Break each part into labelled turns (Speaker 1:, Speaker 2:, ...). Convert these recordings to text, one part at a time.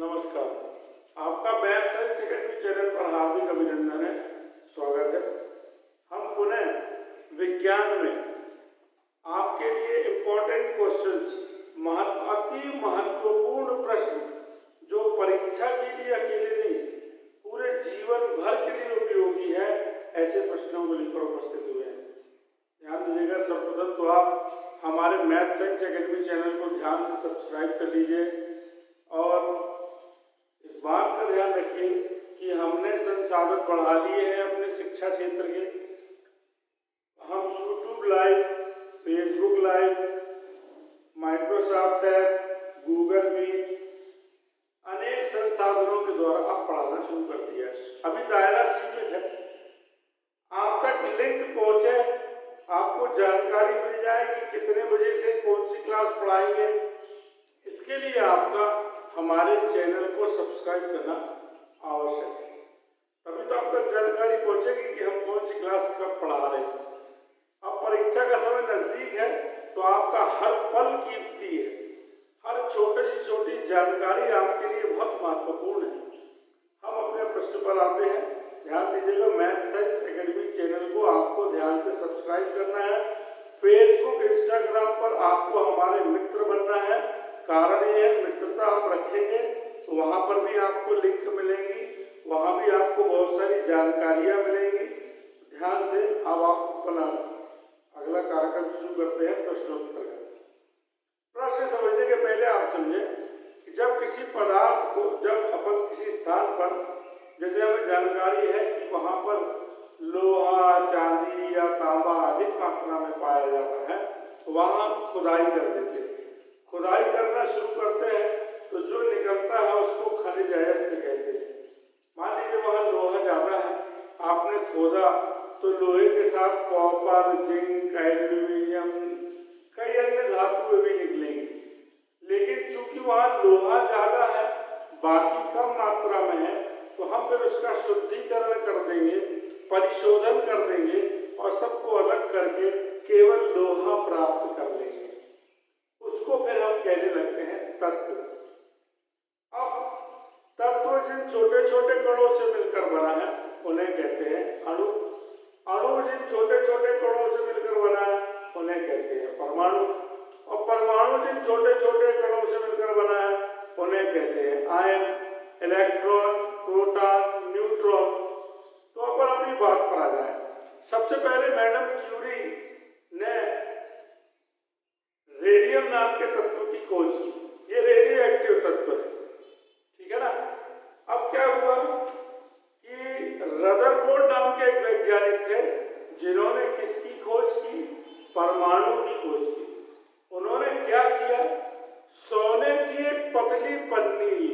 Speaker 1: नमस्कार। आपका math science academy channel पर हार्दिक अभिनंदन है, स्वागत है। हम पुनः विज्ञान में आपके लिए इम्पोर्टेंट क्वेश्चंस, अति महत्वपूर्ण प्रश्न जो परीक्षा के लिए अकेले नहीं पूरे जीवन भर के लिए उपयोगी है, ऐसे प्रश्नों को लेकर उपस्थित हुए हैं। ध्यान दीजिएगा। सर्वप्रथम तो आप हमारे मैथ साइंस एकेडमी चैनल को ध्यान से सब्सक्राइब कर लीजिए और इस बात का ध्यान रखिए कि हमने संसाधन बढ़ा लिए हैं अपने शिक्षा क्षेत्र के। हम YouTube live, Facebook live, Microsoft app, Google Meet, अनेक संसाधनों के द्वारा अब पढ़ाना शुरू कर दिया है। अभी दायरा सीमित है, आप तक लिंक पहुंचे, आपको जानकारी मिल जाए कि कितने बजे से कौन सी क्लास पढ़ाएंगे। इसके लिए आपका हमारे चैनल को सब्सक्राइब करना आवश्यक है, तभी तो आप तक जानकारी पहुंचेगी कि हम कौन सी क्लास कब पढ़ा रहे हैं। अब परीक्षा का समय नजदीक है तो आपका हर पल कीमती है, हर छोटी से छोटी जानकारी आपके लिए बहुत महत्वपूर्ण है। हम अपने प्रश्न पर आते हैं। ध्यान दीजिएगा, मैथ साइंस एकेडमी चैनल को आपको ध्यान से सब्सक्राइब करना है। फेसबुक, इंस्टाग्राम पर आपको हमारे मित्र बनना है। कारण ये है, मित्रता आप रखेंगे तो वहाँ पर भी आपको लिंक मिलेंगी, वहाँ भी आपको बहुत सारी जानकारियाँ मिलेंगी। ध्यान से अब आप अपना अगला कार्यक्रम शुरू करते हैं प्रश्नोत्तर का। प्रश्न समझने के पहले आप समझें कि जब किसी पदार्थ को, जब अपन किसी स्थान पर, जैसे हमें जानकारी है कि वहाँ पर लोहा, चांदी या तांबा अधिक मात्रा में पाया जाता है, तो वहाँ हम खुदाई कर देते हैं। खुदाई करना शुरू करते हैं तो जो निकलता है उसको खनिज अयस्क कहते हैं। मान लीजिए वहाँ लोहा ज़्यादा है, आपने खोदा तो लोहे के साथ कॉपर, जिंक, एल्यूमिनियम, कई अन्य धातुएं भी निकलेंगी। लेकिन चूंकि वहाँ लोहा ज़्यादा है, बाकी कम मात्रा में है, तो हम फिर उसका शुद्धिकरण कर देंगे, परिशोधन कर देंगे और सबको अलग करके केवल लोहा प्राप्त कर लेंगे। उसको फिर हम कहने लगते हैं तत्व। अब तत्व जिन छोटे छोटे कणों से मिलकर बना है उन्हें कहते हैं अणु। अणु जिन छोटे छोटे कणों से मिलकर बना है उन्हें कहते हैं परमाणु। और परमाणु जिन छोटे छोटे कणों से मिलकर बना है उन्हें कहते हैं आयन, इलेक्ट्रॉन, प्रोटॉन, न्यूट्रॉन। तो अपन अपनी बात पर आ जाए। सबसे पहले मैडम क्यूरी ने रेडियम नाम के तत्व की खोज की। ये रेडियो एक्टिव तत्व है, ठीक है ना। अब क्या हुआ कि रदरफोर्ड नाम के एक वैज्ञानिक थे जिन्होंने किसकी खोज की? परमाणु की खोज की। उन्होंने क्या किया? सोने की एक पतली पन्नी ली।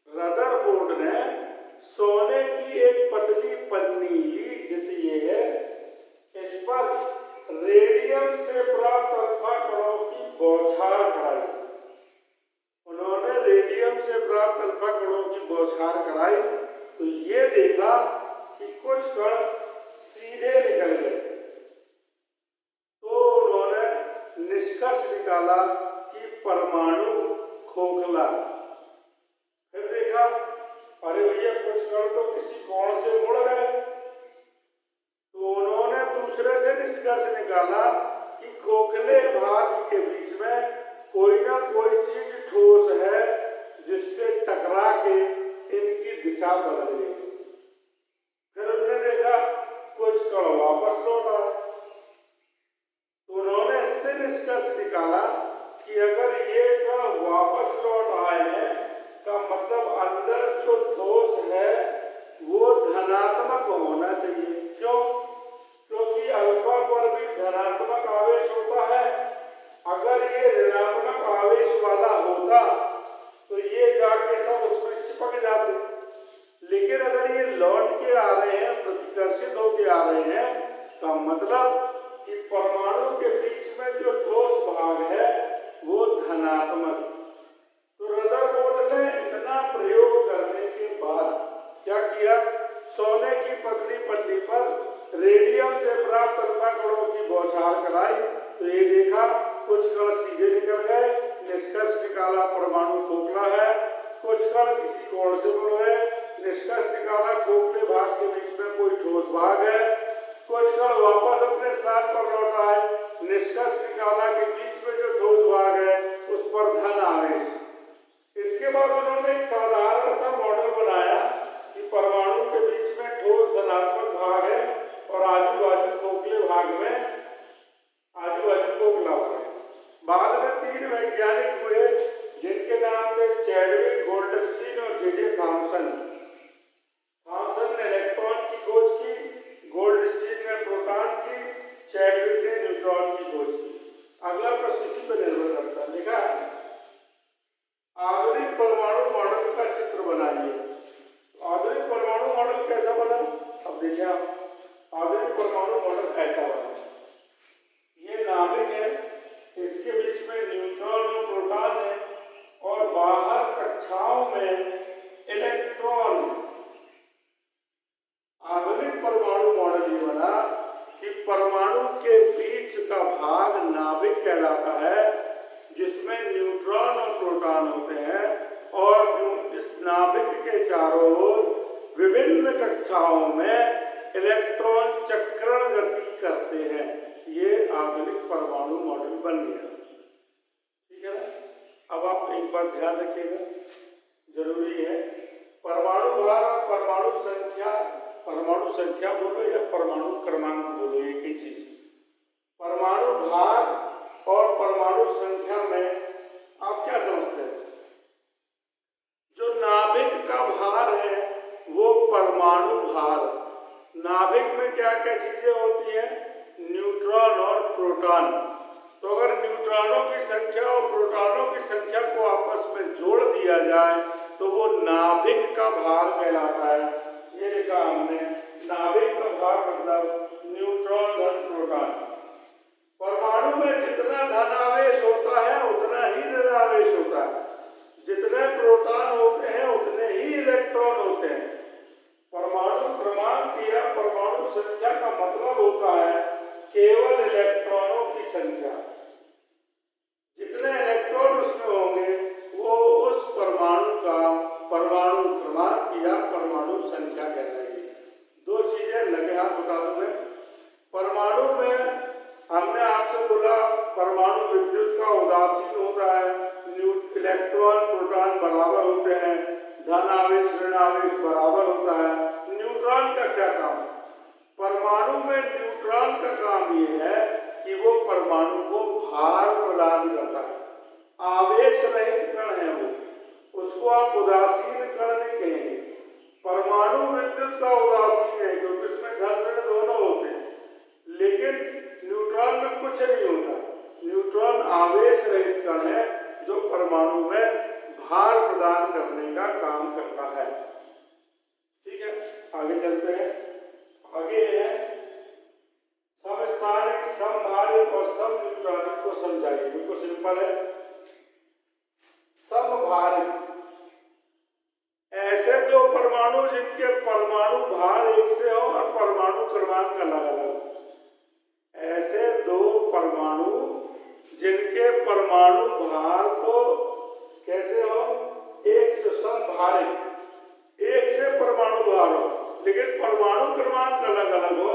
Speaker 1: रदरफोर्ड ने सोने की एक पतली पन्नी ली, जैसे ये है, इस पर रेडियम से प्राप्त अल्फा कणों की बौछार कराई। उन्होंने रेडियम से प्राप्त अल्फा कणों की बौछार कराई तो ये देखा कि कुछ कण सीधे निकल गए। तो उन्होंने निष्कर्ष निकाला कि परमाणु खोखला। फिर देखा, अरे भैया कुछ कण तो किसी कोण से मुड़ गए। तो उन्होंने दूसरे से निष्कर्ष निकाला कि खोखले भाग के बीच में कोई ना कोई चीज ठोस है जिससे टकरा के इनकी दिशा बदल गई। फिर उन्होंने देखा कुछ कण वापस लौट आए। तो उन्होंने इससे निष्कर्ष निकाला कि अगर ये कण वापस लौट आए हैं का मतलब अंदर जो ठोस है वो धनात्मक होना चाहिए। क्यों? क्योंकि अल्फा पर भी धनात्मक आवेश होता है। अगर ये ऋणात्मक आवेश वाला होता तो ये जाके सब उसमें चिपक जाते। लेकिन अगर ये लौट के आ रहे हैं, प्रतिकर्षित होके आ रहे हैं, का मतलब कि परमाणु के बीच में जो ठोस भाग है वो धनात्मक। तो रदरफोर्ड ने इतना प्रयोग करने के बाद क्या किया? सोने की पतली पन्नी पर रेडियम से प्राप्त अल्फा कणों की बौछार कराई तो ये देखा कुछ कण सीधे निकल गए। निष्कर्ष निकाला परमाणु खोखला है, कुछ कण किसी कोण से मुड़े, निष्कर्ष निकाला खोखले भाग के बीच में कोई ठोस भाग है। कुछ कण वापस अपने स्थान पर लौट आए, निष्कर्ष निकाला कि बीच में जो ठोस भाग है उस पर धन आवेश। इसके बाद उन्होंने एक साधारण सा मॉडल बनाया कि परमाणु के बीच में ठोस धनात्मक भाग है और आजू बाजू खोखले भाग में खोखला भाग है। बाद में 3 वैज्ञानिक हुए जिनके नाम थे चैडविक, गोल्डस्टीन और जे थॉमसन। थॉमसन ने इलेक्ट्रॉन की खोज की, गोल्डस्टीन ने प्रोटॉन की, चैडविक ने न्यूट्रॉन की खोज की। अगला प्रश्न इसी पर निर्भर करता है। लिखा है आधुनिक परमाणु मॉडल का चित्र बनाइए। आधुनिक परमाणु मॉडल कैसा बना? अब देखिए आधुनिक परमाणु मॉडल ऐसा बना। ये नाभिक है, इसके बीच में न्यूट्रॉन और प्रोटॉन है और बाहर कक्षाओं में इलेक्ट्रॉन है। आधुनिक परमाणु मॉडल ये बना कि परमाणु के बीच का भाग नाभिक कहलाता है, जिसमें न्यूट्रॉन और प्रोटॉन होते हैं और इस नाभिक के चारों ओर विभिन्न कक्षाओं में इलेक्ट्रॉन चक्रण गति करते हैं। ये आधुनिक परमाणु मॉडल बन गया। ठीक है ना? अब आप एक बात ध्यान रखिएगा, जरूरी है। परमाणु भार और परमाणु संख्या बोलो या परमाणु क्रमांक बोलो, एक ही चीज। परमाणु भार और परमाणु संख्या में आप क्या समझते हैं? जो नाभिक का भार है वो परमाणु भार। नाभिक में क्या क्या चीजें होती हैं? न्यूट्रॉन और प्रोटॉन। तो अगर न्यूट्रॉनों की संख्या और प्रोटॉनों की संख्या को आपस में जोड़ दिया जाए तो वो नाभिक का भार कहलाता है। ये लिखा हमने, नाभिक का भार मतलब न्यूट्रॉन धन प्रोटॉन। परमाणु में जितना धन आवेश होता है उतना ही ऋण आवेश होता है। जितने प्रोटॉन होते हैं उतने ही इलेक्ट्रॉन होते हैं। परमाणु क्रमांक या परमाणु संख्या का मतलब होता है केवल इलेक्ट्रॉनों की संख्या। जितने इलेक्ट्रॉन उसमें होंगे वो उस परमाणु का परमाणु क्रमांक या परमाणु संख्या कहलाएगी। 2 चीजें लगे हाथ बता दूं मैं। परमाणु में हमने आपसे बोला परमाणु विद्युत का उदासीन होता है, इलेक्ट्रॉन प्रोटॉन बराबर होते हैं, धन आवेश ऋण आवेश बराबर होता है। न्यूट्रॉन का क्या काम? परमाणु में न्यूट्रॉन का काम ये है कि वो परमाणु को भार प्रदान करता है। आवेश रहित कण है वो, उसको आप उदासीन कण नहीं कहेंगे। परमाणु विद्युत का उदासीन है क्योंकि उसमें धन ऋण दोनों होते हैं, लेकिन न्यूट्रॉन में कुछ नहीं होता। न्यूट्रॉन आवेश रहित कण है जो परमाणु में भार प्रदान करने का काम करता है। ठीक है, आगे चलते हैं। आगे है समस्थानिक, समभारिक और समन्यूट्रॉनिक को समझाइए। बिल्कुल सिंपल है। समभारिक ऐसे 2 परमाणु जिनके परमाणु भार एक से हो और परमाणु क्रमांक अलग अलग। ऐसे 2 परमाणु जिनके परमाणु भार तो कैसे हो? एक से समभारिक, एक से परमाणु भार हो लेकिन परमाणु क्रमांक अलग अलग हो,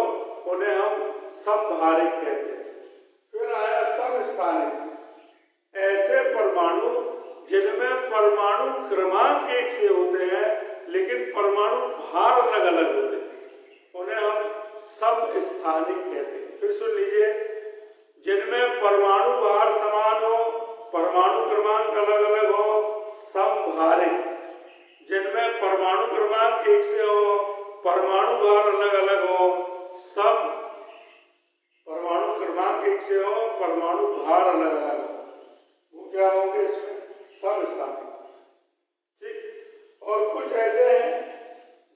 Speaker 1: उन्हें हम समभारिक कहते हैं। फिर आया समस्थानिक। ऐसे परमाणु जिनमें परमाणु क्रमांक एक से होते हैं लेकिन परमाणु भार अलग अलग होते हैं, उन्हें हम समस्थानिक कहते हैं। फिर सुन लीजिए, जिनमें परमाणु भार समान हो, परमाणु क्रमांक अलग अलग हो, समभारिक। जिनमें परमाणु क्रमांक एक से हो, परमाणु भार अलग अलग हो, परमाणु क्रमांक एक से हो, परमाणु भार अलग अलग हो, वो क्या होंगे? इसमें समस्थानिक। ठीक। और कुछ ऐसे हैं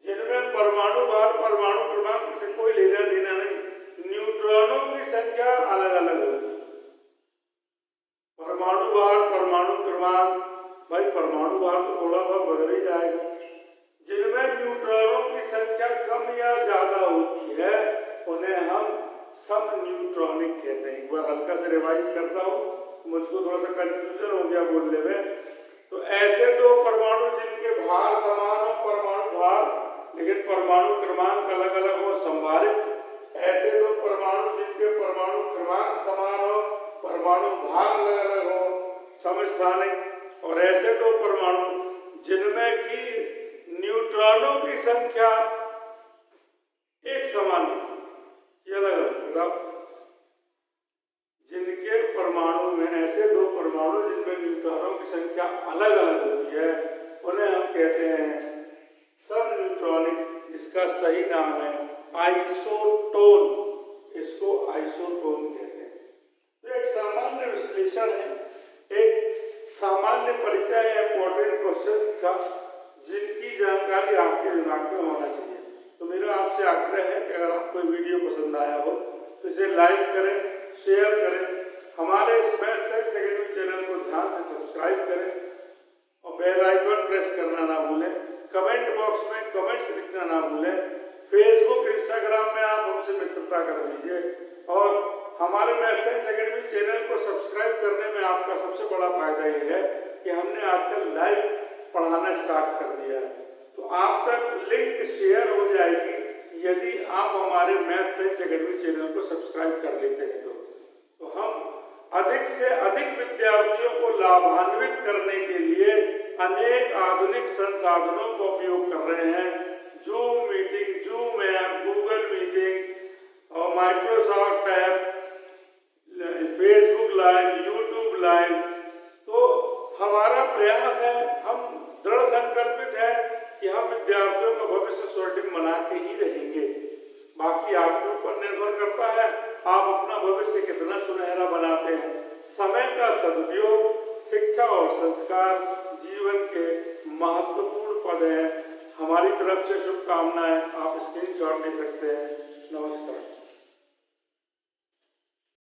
Speaker 1: जिनमें परमाणु भार परमाणु क्रमांक से कोई लेना देना नहीं, न्यूट्रॉनों की संख्या अलग अलग होगी। परमाणु भार परमाणु क्रमांक, भाई परमाणु भार तो थोड़ा बहुत बदल ही जाएगा। जिनमें न्यूट्रॉनों की संख्या कम या ज्यादा होती है उन्हें हम समन्यूट्रॉनिक कहते हैं। एक बार हल्का से रिवाइज करता हूँ, मुझको थोड़ा सा कंफ्यूजन हो गया बोलने में। तो ऐसे 2 परमाणु जिनमें अलग अलग हो, समस्थानिक और ऐसे दो परमाणु जिनमें की न्यूट्रॉनों की संख्या एक समान ये अलग अलग, जिनके परमाणु में ऐसे दो परमाणु जिनमें न्यूट्रॉनों की संख्या अलग अलग होती है उन्हें हम कहते हैं सब न्यूट्रॉनिक, जिसका सही नाम है आइसोटोन। इसको आइसोटोन कहते हैं। तो एक सामान्य विश्लेषण है, एक सामान्य परिचय है इंपॉर्टेंट क्वेश्चंस का, जिनकी जानकारी आपके दिमाग में होना चाहिए। तो मेरा आपसे आग्रह है कि अगर आपको वीडियो पसंद आया हो तो इसे लाइक करें, शेयर करें, हमारे इस मैथ्स साइंस एकेडमी चैनल को ध्यान से सब्सक्राइब करें और बेल आइकन प्रेस करना ना भूलें। कमेंट बॉक्स में कमेंट्स लिखना ना भूलें। फेसबुक इंस्टाग्राम में आप हमसे मित्रता कर लीजिए और हमारे मैथ्स साइंस एकेडमी चैनल को सब्सक्राइब करने में आपका सबसे बड़ा फायदा ये है कि हमने आजकल लाइव पढ़ाना स्टार्ट कर दिया है। तो आप तक लिंक शेयर हो जाएगी यदि आप हमारे मैथ्स साइंस एकेडमी चैनल को सब्सक्राइब कर लेते हैं। तो हम अधिक से अधिक विद्यार्थियों को लाभान्वित करने के लिए अनेक आधुनिक संसाधनों का उपयोग कर रहे हैं। Zoom meeting, Zoom app, Google meeting और Microsoft app, Facebook live, YouTube live. तो हमारा प्रयास है, हम दृढ़ संकल्पित है कि हम विद्यार्थियों का भविष्य स्वर्णिम बना के ही रहेंगे। बाकी आपके ऊपर निर्भर करता है आप अपना भविष्य कितना सुनहरा बनाते हैं। समय का सदुपयोग, शिक्षा और संस्कार जीवन के महत्वपूर्ण पद हैं। हमारी तरफ से शुभकामनाएं, आप स्क्रीनशॉट ले सकते हैं।